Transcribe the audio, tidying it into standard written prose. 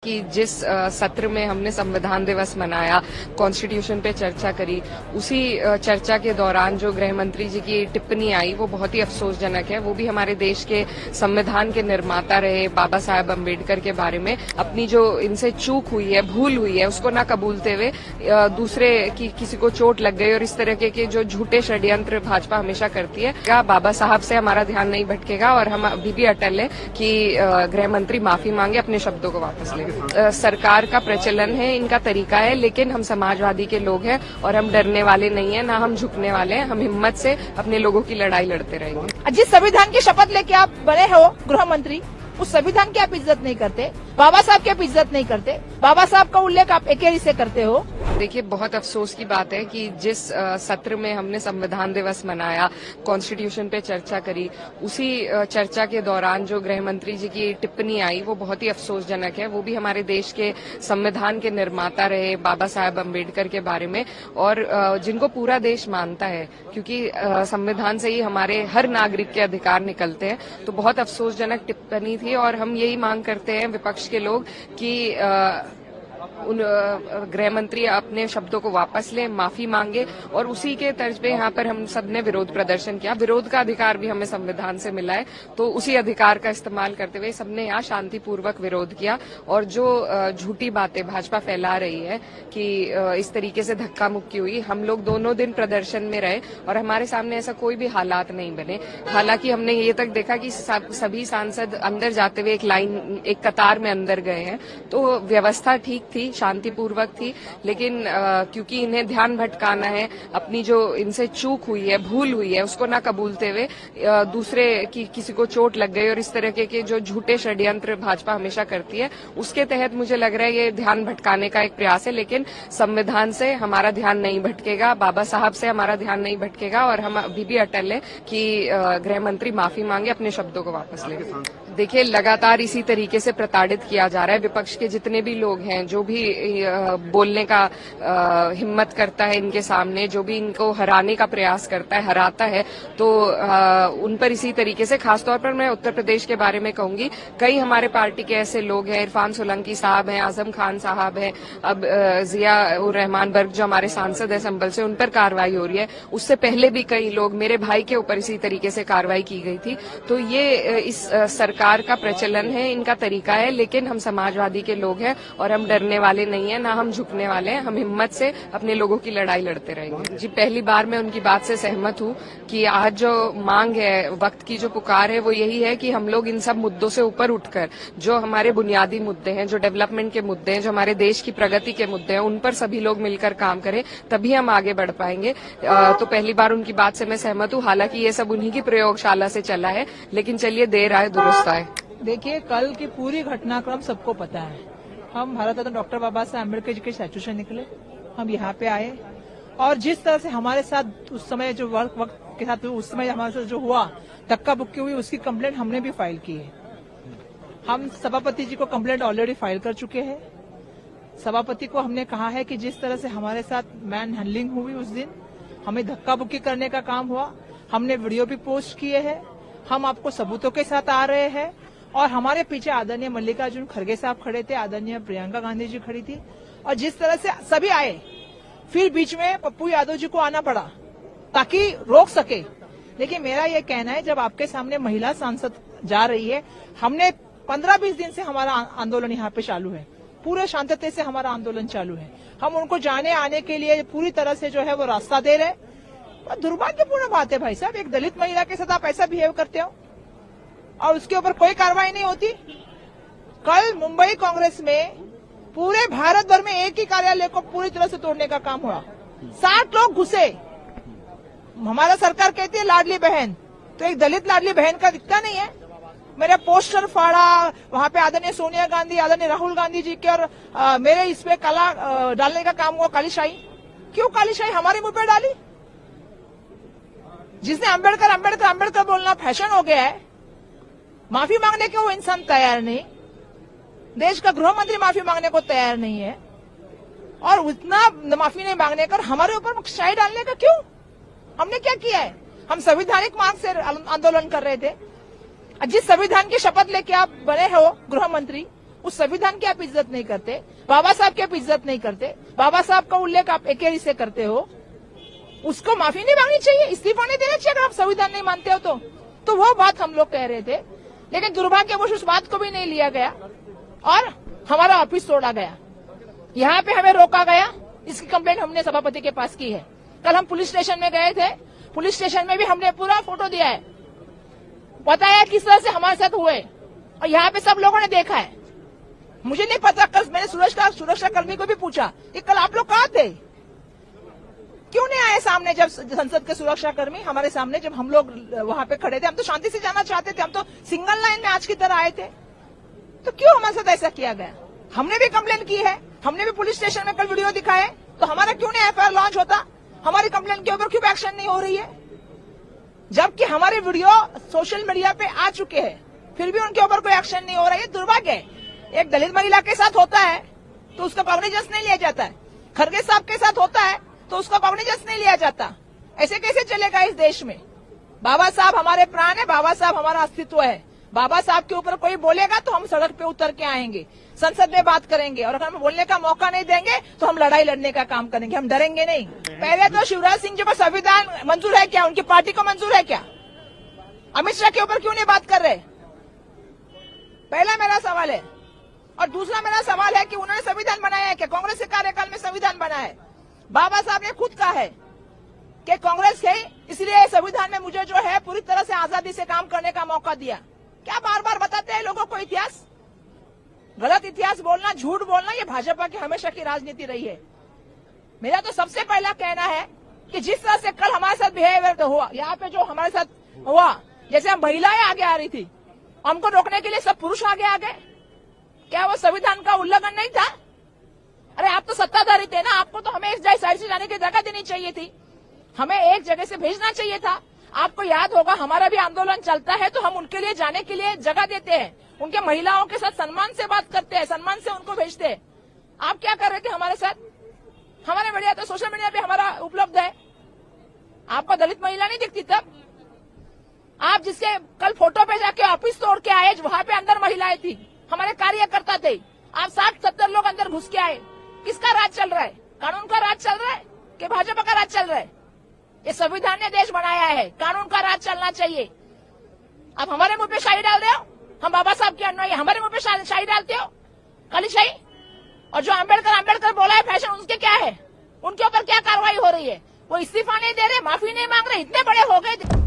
कि जिस सत्र में हमने संविधान दिवस मनाया, कॉन्स्टिट्यूशन पे चर्चा करी, उसी चर्चा के दौरान जो गृह मंत्री जी की टिप्पणी आई वो बहुत ही अफसोसजनक है। वो भी हमारे देश के संविधान के निर्माता रहे बाबा साहब अम्बेडकर के बारे में अपनी जो इनसे चूक हुई है, भूल हुई है, उसको न कबूलते हुए दूसरे की किसी को चोट लग गई और इस तरह के जो झूठे षड्यंत्र भाजपा हमेशा करती है। क्या बाबा साहब से हमारा ध्यान नहीं भटकेगा और हम अभी भी अटल है कि गृह मंत्री माफी मांगे, अपने शब्दों को वापस ले। सरकार का प्रचलन है, इनका तरीका है, लेकिन हम समाजवादी के लोग हैं और हम डरने वाले नहीं हैं, ना हम झुकने वाले हैं। हम हिम्मत से अपने लोगों की लड़ाई लड़ते रहेंगे। जिस संविधान की शपथ लेके आप बने हो गृह मंत्री, उस संविधान की आप इज्जत नहीं करते, बाबा साहब की आप इज्जत नहीं करते, बाबा साहब का उल्लेख आप एकेरी से करते हो। देखिए, बहुत अफसोस की बात है कि जिस सत्र में हमने संविधान दिवस मनाया, कॉन्स्टिट्यूशन पे चर्चा करी, उसी चर्चा के दौरान जो गृह मंत्री जी की टिप्पणी आई वो बहुत ही अफसोसजनक है। वो भी हमारे देश के संविधान के निर्माता रहे बाबा साहब अम्बेडकर के बारे में, और जिनको पूरा देश मानता है, क्योंकि संविधान से ही हमारे हर नागरिक के अधिकार निकलते हैं। तो बहुत अफसोसजनक टिप्पणी थी और हम यही मांग करते हैं विपक्ष के लोग कि उन गृह मंत्री अपने शब्दों को वापस लें, माफी मांगे, और उसी के तर्ज पे यहाँ पर हम सब ने विरोध प्रदर्शन किया। विरोध का अधिकार भी हमें संविधान से मिला है, तो उसी अधिकार का इस्तेमाल करते हुए सबने यहाँ शांतिपूर्वक विरोध किया। और जो झूठी बातें भाजपा फैला रही है कि इस तरीके से धक्का मुक्की हुई, हम लोग दोनों दिन प्रदर्शन में रहे और हमारे सामने ऐसा कोई भी हालात नहीं बने। हालांकि हमने ये तक देखा कि सभी सांसद अंदर जाते हुए एक कतार में अंदर गए हैं, तो व्यवस्था ठीक थी, शांतिपूर्वक थी। लेकिन क्योंकि इन्हें ध्यान भटकाना है, अपनी जो इनसे चूक हुई है, भूल हुई है, उसको न कबूलते हुए दूसरे की किसी को चोट लग गई और इस तरह के जो झूठे षड्यंत्र भाजपा हमेशा करती है, उसके तहत मुझे लग रहा है ये ध्यान भटकाने का एक प्रयास है। लेकिन संविधान से हमारा ध्यान नहीं भटकेगा, बाबा साहब से हमारा ध्यान नहीं भटकेगा और हम अभी भी अटल है कि गृह मंत्री माफी मांगे, अपने शब्दों को वापस ले। देखिए, लगातार इसी तरीके से प्रताड़ित किया जा रहा है। विपक्ष के जितने भी लोग हैं, जो भी बोलने का हिम्मत करता है इनके सामने, जो भी इनको हराने का प्रयास करता है, हराता है, तो उन पर इसी तरीके से, खासतौर पर मैं उत्तर प्रदेश के बारे में कहूंगी, कई हमारे पार्टी के ऐसे लोग हैं, इरफान सोलंकी साहब हैं, आजम खान साहब हैं, अब जिया उर रहमान बर्ग जो हमारे सांसद है संभल से, उन पर कार्रवाई हो रही है। उससे पहले भी कई लोग, मेरे भाई के ऊपर इसी तरीके से कार्रवाई की गई थी। तो ये इस सरकार का प्रचलन है, इनका तरीका है, लेकिन हम समाजवादी के लोग हैं और हम डरने वाले नहीं है, ना हम झुकने वाले हैं। हम हिम्मत से अपने लोगों की लड़ाई लड़ते रहेंगे। जी, पहली बार मैं उनकी बात से सहमत हूँ कि आज जो मांग है, वक्त की जो पुकार है, वो यही है कि हम लोग इन सब मुद्दों से ऊपर उठकर, जो हमारे बुनियादी मुद्दे हैं, जो डेवलपमेंट के मुद्दे हैं, जो हमारे देश की प्रगति के मुद्दे हैं, उन पर सभी लोग मिलकर काम करें, तभी हम आगे बढ़ पाएंगे। तो पहली बार उनकी बात से मैं सहमत हूँ। हालांकि ये सब उन्हीं की प्रयोगशाला से चला है, लेकिन चलिए, देर आए दुरुस्त आए। देखिए, कल की पूरी घटनाक्रम सबको पता है। हम भारत रत्न डॉक्टर बाबा साहब अम्बेडकर जी के स्टैच्यू से निकले, हम यहाँ पे आए, और जिस तरह से हमारे साथ उस समय जो वक्त के साथ उस समय हमारे साथ जो हुआ, धक्का बुक्की हुई, उसकी कंप्लेंट हमने भी फाइल की है। हम सभापति जी को कंप्लेंट ऑलरेडी फाइल कर चुके हैं। सभापति को हमने कहा है कि जिस तरह से हमारे साथ मैन हैंडलिंग हुई उस दिन, हमें धक्का बुक्की करने का काम हुआ, हमने वीडियो भी पोस्ट किए हैं, हम आपको सबूतों के साथ आ रहे हैं। और हमारे पीछे आदरणीय मल्लिकार्जुन खड़गे साहब खड़े थे, आदरणीय प्रियंका गांधी जी खड़ी थी, और जिस तरह से सभी आए, फिर बीच में पप्पू यादव जी को आना पड़ा ताकि रोक सके। लेकिन मेरा ये कहना है, जब आपके सामने महिला सांसद जा रही है, हमने 15-20 दिन से हमारा आंदोलन यहाँ पे चालू है, पूरे शांतता से हमारा आंदोलन चालू है। हम उनको जाने आने के लिए पूरी तरह से जो है वो रास्ता दे रहे। दुर्भाग्यपूर्ण बात है भाई साहब, एक दलित महिला के साथ आप ऐसा बिहेव करते हो और उसके ऊपर कोई कार्रवाई नहीं होती। कल मुंबई कांग्रेस में पूरे भारत भर में एक ही कार्यालय को पूरी तरह से तोड़ने का काम हुआ, 60 लोग घुसे। हमारा सरकार कहती है लाडली बहन, तो एक दलित लाडली बहन का दिखता नहीं है। मेरा पोस्टर फाड़ा, वहां पे आदरणीय सोनिया गांधी, आदरणीय राहुल गांधी जी के, और मेरे इस पे कला डालने का काम हुआ, कालीशाही। क्यों कालीशाही हमारे मुंह पे डाली? जिसने अम्बेडकर अम्बेडकर अम्बेडकर बोलना फैशन हो गया है, माफी मांगने के वो इंसान तैयार नहीं, देश का गृह मंत्री माफी मांगने को तैयार नहीं है, और उतना माफी नहीं मांगने कर हमारे ऊपर शाही डालने का क्यों? हमने क्या किया है? हम संवैधानिक मांग से आंदोलन कर रहे थे। जिस संविधान की शपथ लेके आप बने हो गृह मंत्री, उस संविधान की आप इज्जत नहीं करते, बाबा साहब की आप इज्जत नहीं करते, बाबा साहब का उल्लेख आप एकेरी से करते हो, उसको माफी नहीं मांगनी चाहिए, इस्तीफा नहीं देना चाहिए अगर आप संविधान नहीं मानते हो तो वो बात हम लोग कह रहे थे। लेकिन दुर्भाग्यवश उस बात को भी नहीं लिया गया और हमारा ऑफिस तोड़ा गया। यहाँ पे हमें रोका गया, इसकी कंप्लेंट हमने सभापति के पास की है। कल हम पुलिस स्टेशन में गए थे, पुलिस स्टेशन में भी हमने पूरा फोटो दिया है, बताया किस तरह से हमारे साथ हुए और यहाँ पे सब लोगों ने देखा है। मुझे नहीं पता, कल मैंने सुरक्षा कर्मी को भी पूछा कि कल आप लोग कहाँ थे, क्यों नहीं आए सामने? जब संसद के सुरक्षा कर्मी हमारे सामने, जब हम लोग वहां पे खड़े थे, हम तो शांति से जाना चाहते थे, हम तो सिंगल लाइन में आज की तरह आए थे, तो क्यों हमारे साथ ऐसा किया गया? हमने भी कंप्लेन की है, हमने भी पुलिस स्टेशन में कल वीडियो दिखाए, तो हमारा क्यों नहीं एफआईआर लॉन्च होता? हमारी कंप्लेन के ऊपर क्यों एक्शन नहीं हो रही है? जबकि हमारे वीडियो सोशल मीडिया पे आ चुके हैं, फिर भी उनके ऊपर कोई एक्शन नहीं हो रहा है। दुर्भाग्य है। एक दलित महिला के साथ होता है तो उसका कॉग्निजेंस नहीं लिया जाता है, खरगे साहब के साथ होता है तो उसका कॉग्निजेंस नहीं लिया जाता। ऐसे कैसे चलेगा इस देश में? बाबा साहब हमारे प्राण है, बाबा साहब हमारा अस्तित्व है। बाबा साहब के ऊपर कोई बोलेगा तो हम सड़क पे उतर के आएंगे, संसद में बात करेंगे, और अगर हमें बोलने का मौका नहीं देंगे तो हम लड़ाई लड़ने का काम करेंगे, हम डरेंगे नहीं। पहले तो शिवराज सिंह जी को संविधान मंजूर है क्या? उनकी पार्टी को मंजूर है क्या? अमित शाह के ऊपर क्यों नहीं बात कर रहे? पहला मेरा सवाल है। और दूसरा मेरा सवाल है कि उन्होंने संविधान बनाया है क्या? कांग्रेस के कार्यकाल में संविधान बना है। बाबा साहब ने खुद कहा है कि कांग्रेस है इसलिए संविधान में मुझे जो है पूरी तरह से आजादी से काम करने का मौका दिया। क्या बार बार बताते हैं लोगों को इतिहास? गलत इतिहास बोलना, झूठ बोलना, ये भाजपा की हमेशा की राजनीति रही है। मेरा तो सबसे पहला कहना है कि जिस तरह से कल हमारे साथ बिहेवियर हुआ, यहाँ पे जो हमारे साथ हुआ, जैसे हम महिलाएं आगे आ रही थी, हमको रोकने के लिए सब पुरुष आगे आ गए, क्या वो संविधान का उल्लंघन नहीं था? अरे आप तो सत्ताधारी थे ना, आपको तो हमें इस साइड से जाने की जगह देनी चाहिए थी, हमें एक जगह से भेजना चाहिए था। आपको याद होगा हमारा भी आंदोलन चलता है तो हम उनके लिए जाने के लिए जगह देते हैं, उनके महिलाओं के साथ सम्मान से बात करते हैं, सम्मान से उनको भेजते हैं। आप क्या कर रहे थे हमारे साथ? हमारे मीडिया तो सोशल मीडिया पे हमारा उपलब्ध है, आपको दलित महिला नहीं दिखती तब? आप जिसके कल फोटो पे जाके ऑफिस तोड़ के आए, वहां पे अंदर महिलाएं थी, हमारे कार्यकर्ता थे, आप 60-70 लोग अंदर घुस के आए। किसका राज चल रहा है? कानून का राज चल रहा है कि भाजपा का राज चल रहा है? ये संविधान ने देश बनाया है, कानून का राज चलना चाहिए। आप हमारे मुंह पे शाही डाल रहे हो, हम बाबा साहब के अनुयायी, हमारे मुंह पे शाही डालते हो, काली शाही। और जो अम्बेडकर बोला है फैशन, उसके क्या है? उनके ऊपर क्या कार्रवाई हो रही है? वो इस्तीफा नहीं दे रहे, माफी नहीं मांग रहे, इतने बड़े हो गए।